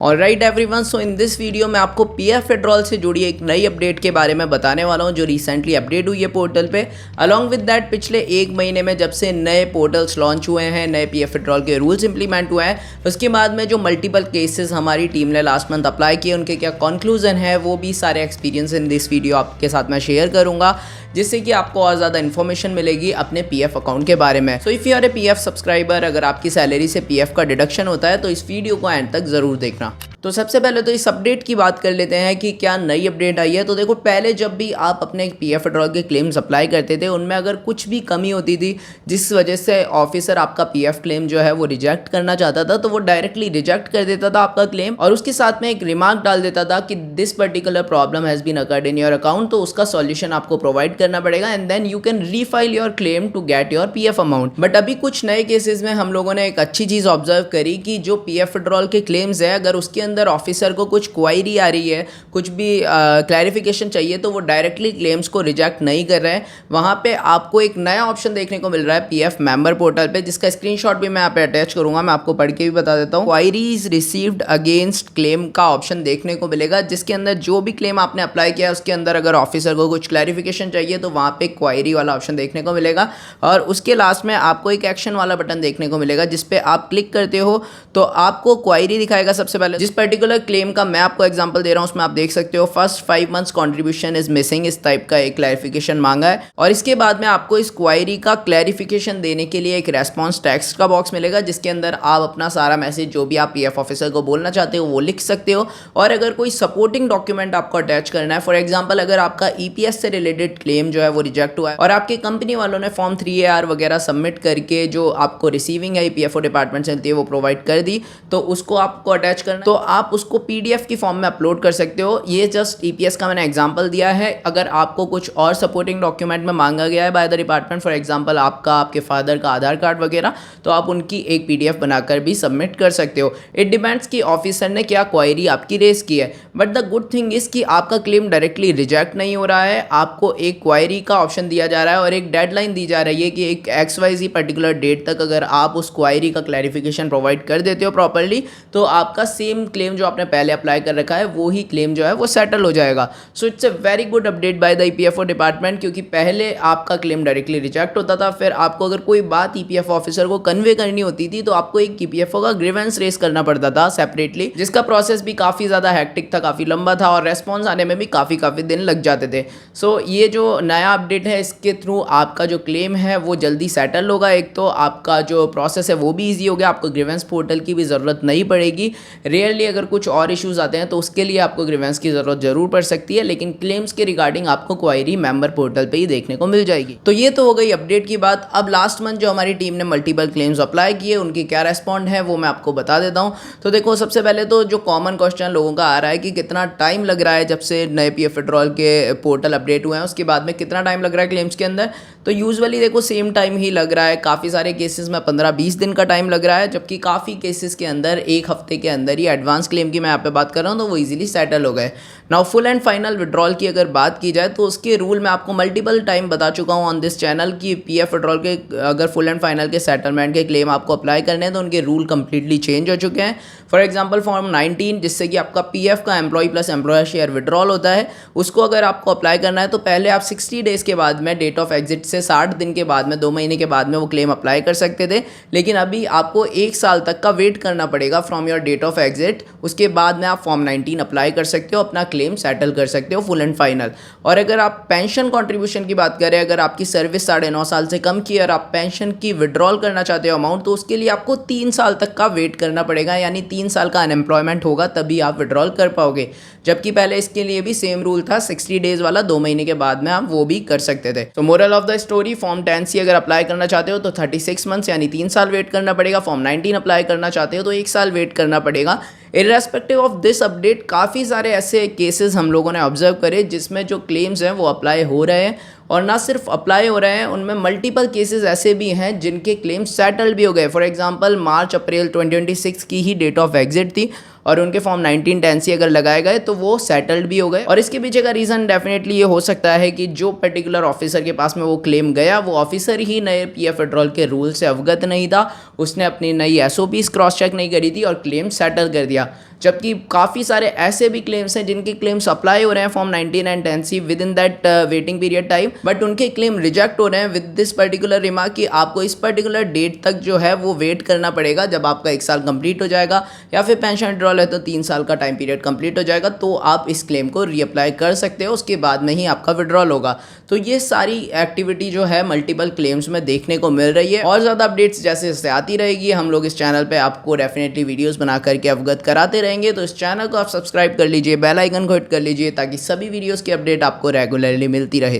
Alright everyone, so in this video मैं आपको PF withdrawal से जुड़ी एक नई अपडेट के बारे में बताने वाला हूं जो रिसेंटली अपडेट हुई है पोर्टल पे। अलॉन्ग विद दैट पिछले एक महीने में जब से नए पोर्टल्स लॉन्च हुए हैं, नए पीएफ विड्रॉल के रूल्स इंप्लीमेंट हुए हैं, उसके बाद में जो मल्टीपल केसेस हमारी टीम ने लास्ट मंथ अप्लाई किए उनके क्या कंक्लूजन है, वो भी सारे एक्सपीरियंस इन दिस वीडियो आपके साथ मैं शेयर करूँगा, जिससे कि आपको और ज़्यादा इन्फॉर्मेशन मिलेगी अपने पीएफ अकाउंट के बारे में। So if you are a PF subscriber, अगर आपकी सैलरी से पीएफ का डिडक्शन होता है तो इस वीडियो को एंड तक ज़रूर देखना। तो सबसे पहले तो इस अपडेट की बात कर लेते हैं कि क्या नई अपडेट आई है। तो देखो, पहले जब भी आप अपने पीएफ विड्रॉल के क्लेम्स अप्लाई करते थे, उनमें अगर कुछ भी कमी होती थी जिस वजह से ऑफिसर आपका पीएफ क्लेम जो है वो रिजेक्ट करना चाहता था, तो वो डायरेक्टली रिजेक्ट कर देता था आपका क्लेम और उसके साथ में एक रिमार्क डाल देता था कि this particular problem has been occurred in your account, तो उसका सॉल्यूशन आपको प्रोवाइड करना पड़ेगा and then you can refile your claim to get your PF amount. But अभी कुछ नए केसेस में हम लोगों ने एक अच्छी चीज़ ऑब्जर्व करी कि जो पीएफ विड्रॉल के क्लेम्स है, अगर उसके अंदर ऑफिसर को कुछ क्वायरी आ रही है, कुछ भी क्लैरिफिकेशन चाहिए, तो वो डायरेक्टली क्लेम्स को रिजेक्ट नहीं कर रहे हैं। वहाँ पे आपको एक नया ऑप्शन देखने को मिल रहा है पीएफ मेंबर पोर्टल पे, जिसका स्क्रीनशॉट भी मैं यहाँ पे अटैच करूँगा। मैं आपको पढ़ के भी बता देता हूँ। क्वायरीज रिसीव्ड अगेंस्ट क्लेम का ऑप्शन देखने को मिलेगा, जिसके अंदर जो भी क्लेम आपने अप्लाई किया उसके अंदर अगर ऑफिसर को कुछ क्लैरिफिकेशन चाहिए तो वहाँ पे क्वायरी वाला ऑप्शन देखने को मिलेगा और उसके लास्ट में आपको एक एक्शन वाला बटन देखने को मिलेगा, जिसपे आप क्लिक करते हो तो आपको क्वायरी दिखाएगा। सबसे पहले जिस पर्टिकुलर क्लेम का मैं आपको एग्जांपल दे रहा हूं उसमें आप देख सकते हो first 5 months contribution is missing, इस टाइप का एक क्लैरिफिकेशन मांगा है और इसके बाद में आपको इस क्वायरी का क्लैरिफिकेशन देने के लिए एक रेस्पॉन्स टेक्स्ट का बॉक्स मिलेगा, जिसके अंदर आप अपना सारा मैसेज जो भी आप पीएफ ऑफिसर को बोलना चाहते हो वो लिख सकते हो। और अगर कोई सपोर्टिंग डॉक्यूमेंट आपको अटैच करना है, फॉर एग्जाम्पल अगर आपका ईपीएस से रिलेटेड क्लेम जो है वो रिजेक्ट हुआ है और आपकी कंपनी वालों ने फॉर्म 3AR वगैरह सबमिट करके जो आपको रिसीविंग है पीएफओ डिपार्टमेंट से वो प्रोवाइड कर दी, तो उसको आपको अटैच करना, तो आप उसको पीडीएफ की फॉर्म में अपलोड कर सकते हो। ये जस्ट ईपीएस का मैंने एग्जांपल दिया है। अगर आपको कुछ और सपोर्टिंग डॉक्यूमेंट में मांगा गया है by the department, for example आपके फादर का आधार कार्ड वगैरह, तो आप उनकी एक पीडीएफ बनाकर भी सबमिट कर सकते हो। इट डिपेंड्स कि ऑफिसर ने क्या क्वायरी आपकी रेज की है। But the good thing is कि आपका क्लेम डायरेक्टली रिजेक्ट नहीं हो रहा है, आपको एक क्वायरी का ऑप्शन दिया जा रहा है और एक डेडलाइन दी जा रही है कि एक XYZ पर्टिकुलर डेट तक अगर आप उस क्वायरी का क्लैरिफिकेशन प्रोवाइड कर देते हो प्रॉपर्ली, तो आपका सेम क्लेम जो आपने पहले अप्लाई कर रखा है वो ही क्लेम जो है वो सेटल हो जाएगा। So it's a very good update by the EPFO department, क्योंकि पहले आपका क्लेम डायरेक्टली रिजेक्ट होता था, फिर आपको अगर कोई बात ईपीएफ ऑफिसर को कन्वे करनी होती थी तो आपको एक ईपीएफओ का ग्रीवेंस रेस करना पड़ता था सेपरेटली, जिसका प्रोसेस भी काफ़ी ज़्यादा हैक्टिक था, काफ़ी लंबा था और रेस्पॉन्स आने में भी काफ़ी दिन लग जाते थे। सो ये जो नया अपडेट है इसके थ्रू आपका जो क्लेम है वो जल्दी सेटल होगा। एक तो आपका जो प्रोसेस है वो भी ईजी हो गया, आपको ग्रीवेंस पोर्टल की भी ज़रूरत नहीं पड़ेगी। रेयरली अगर कुछ और इश्यूज़ आते हैं तो उसके लिए आपको ग्रीवेंस की ज़रूरत जरूर पड़ सकती है, लेकिन क्लेम्स के रिगार्डिंग आपको क्वायरी मेंबर पोर्टल पे ही देखने को मिल जाएगी। तो ये तो हो गई अपडेट की बात। अब लास्ट मंथ जो हमारी टीम ने मल्टीपल क्लेम्स अप्लाई किए उनकी क्या रेस्पॉन्ड है वो मैं आपको बता देता हूँ। तो देखो, सबसे पहले तो जो कॉमन क्वेश्चन लोगों का आ रहा है कि कितना टाइम लग रहा है जब से नए पीएफ विड्रॉल के पोर्टल अपडेट हुए हैं उसके बाद में कितना टाइम लग रहा है क्लेम्स के अंदर। तो यूजुअली देखो सेम टाइम ही लग रहा है। काफ़ी सारे केसेस में 15-20 दिन का टाइम लग रहा है, जबकि काफ़ी केसेस के अंदर एक हफ्ते के अंदर ही एडवांस क्लेम की मैं यहाँ पे बात कर रहा हूँ तो वो इजीली सेटल हो गए। Now full and final withdrawal की अगर बात की जाए तो उसके रूल मैं आपको मल्टीपल टाइम बता चुका हूँ ऑन दिस चैनल कि पीएफ विड्रॉल के अगर फुल एंड फाइनल के सेटलमेंट के क्लेम आपको अप्लाई करने हैं तो उनके रूल कंप्लीटली चेंज हो चुके हैं। फॉर एग्जांपल फॉर्म 19, जिससे कि आपका पीएफ का employee plus employer share withdrawal होता है, उसको अगर आपको अप्लाई करना है तो पहले आप 60 डेज़ के बाद में डेट ऑफ एग्जिट से 60 दिन के बाद में 2 महीने के बाद में वो क्लेम अप्लाई कर सकते थे, लेकिन अभी आपको 1 साल तक का वेट करना पड़ेगा from your date of exit. उसके बाद में आप फॉर्म 19 अप्लाई कर सकते हो, अपना क्लेम सेटल कर सकते हो फुल एंड फाइनल। और अगर आप पेंशन कॉन्ट्रीब्यूशन की बात करें, अगर आपकी सर्विस 9.5 साल से कम की और आप पेंशन की विड्रॉल करना चाहते हो अमाउंट, तो उसके लिए आपको 3 साल तक का वेट करना पड़ेगा, यानी 3 साल का अनएम्प्लॉयमेंट होगा तभी आप विड्रॉल कर पाओगे। जबकि पहले इसके लिए भी सेम रूल था, 60 डेज वाला, 2 महीने के बाद में आप वो भी कर सकते थे। तो moral of the story, form 10C अगर अप्लाई करना चाहते हो तो 36 मंथ्स यानी 3 साल वेट करना पड़ेगा। फॉर्म 19 अप्लाई करना चाहते हो तो 1 साल वेट करना पड़ेगा। इर्रेस्पेक्टिव ऑफ दिस अपडेट काफ़ी सारे ऐसे केसेस हम लोगों ने ऑब्जर्व करे जिसमें जो क्लेम्स हैं वो अप्लाई हो रहे हैं, और ना सिर्फ अप्लाई हो रहे हैं, उनमें मल्टीपल केसेस ऐसे भी हैं जिनके क्लेम्स सेटल्ड भी हो गए। फॉर एग्जांपल मार्च अप्रैल 2026 की ही डेट ऑफ एग्जिट थी और उनके फॉर्म 1910C अगर लगाए गए तो वो सेटल्ड भी हो गए। और इसके पीछे का रीज़न डेफिनेटली ये हो सकता है कि जो पर्टिकुलर ऑफिसर के पास में वो क्लेम गया, वो ऑफिसर ही नए पीएफ विड्रॉल के रूल से अवगत नहीं था, उसने अपनी नई SOPs क्रॉस चेक नहीं करी थी और क्लेम सेटल कर दिया। जबकि काफ़ी सारे ऐसे भी क्लेम्स हैं जिनके क्लेम्स अप्लाई हो रहे हैं form 19 and 10C with in that waiting period time, but उनके क्लेम रिजेक्ट हो रहे हैं विद दिस पर्टिकुलर रिमार्क कि आपको इस पर्टिकुलर डेट तक जो है वो वेट करना पड़ेगा। जब आपका 1 साल कंप्लीट हो जाएगा या फिर पेंशन विड्रॉल है तो 3 साल का टाइम पीरियड कंप्लीट हो जाएगा, तो आप इस क्लेम को रीअप्लाई कर सकते हो, उसके बाद में ही आपका विड्रॉल होगा। तो ये सारी एक्टिविटी जो है मल्टीपल क्लेम्स में देखने को मिल रही है। और ज़्यादा अपडेट्स जैसे जैसे आती रहेगी हम लोग इस चैनल पे आपको डेफिनेटली वीडियोस बना करके अवगत कराते रहेंगे। तो इस चैनल को आप सब्सक्राइब कर लीजिए, बेल आइकन को हिट कर लीजिए ताकि सभी वीडियोस की अपडेट आपको रेगुलरली मिलती रहे।